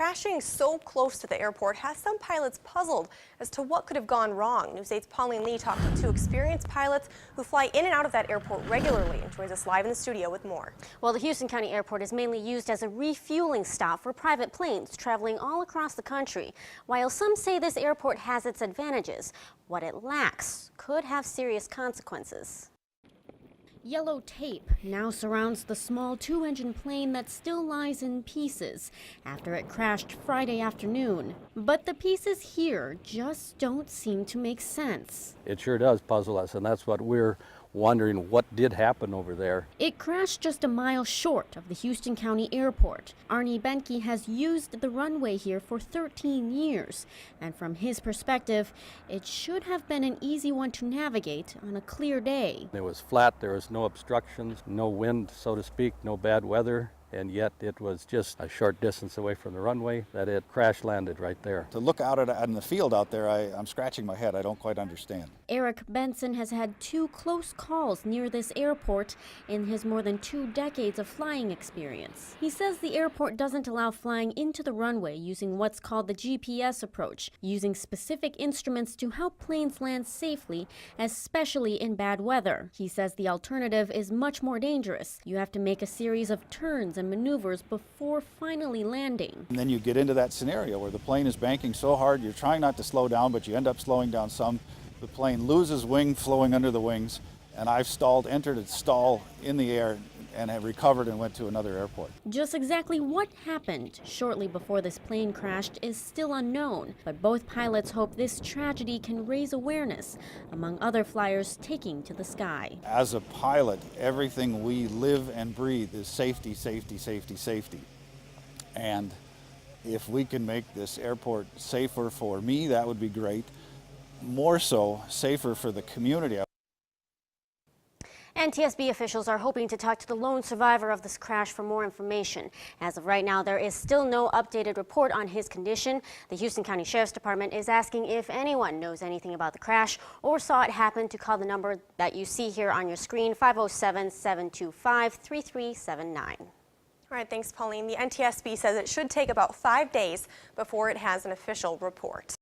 crashing so close to the airport has some pilots puzzled as to what could have gone wrong. News 8's Pauline Lee talked to two experienced pilots who fly in and out of that airport regularly and joins us live in the studio with more. Well, the Houston County Airport is mainly used as a refueling stop for private planes traveling all across the country. While some say this airport has its advantages, what it lacks could have serious consequences. Yellow tape now surrounds the small two-engine plane that still lies in pieces after it crashed Friday afternoon. But the pieces here just don't seem to make sense. It sure does puzzle us, and that's what we're wondering, what did happen over there. It crashed just a mile short of the Houston County Airport. Arnie Benke has used the runway here for 13 years, and from his perspective, it should have been an easy one to navigate on a clear day. It was flat, there was no obstructions, no wind, so to speak, no bad weather, and yet it was just a short distance away from the runway that it crash landed right there. To look out in the field out there, I'm scratching my head. I don't quite understand. Eric Benson has had 2 close calls near this airport in his more than 2 decades of flying experience. He says the airport doesn't allow flying into the runway using what's called the GPS approach, using specific instruments to help planes land safely, especially in bad weather. He says the alternative is much more dangerous. You have to make a series of turns and maneuvers before finally landing. And then you get into that scenario where the plane is banking so hard, you're trying not to slow down, but you end up slowing down some. The plane loses wing flowing under the wings, and I've entered a stall in the air and have recovered and went to another airport. Just exactly what happened shortly before this plane crashed is still unknown, but both pilots hope this tragedy can raise awareness among other flyers taking to the sky. As a pilot, everything we live and breathe is safety, safety, safety, safety. And if we can make this airport safer for me, that would be great. More so, safer for the community. N.T.S.B officials are hoping to talk to the lone survivor of this crash for more information. As of right now, there is still no updated report on his condition. The Houston County Sheriff's Department is asking if anyone knows anything about the crash or saw it happen to call the number that you see here on your screen, 507-725-3379. All right, thanks, Pauline. The NTSB says it should take about 5 days before it has an official report.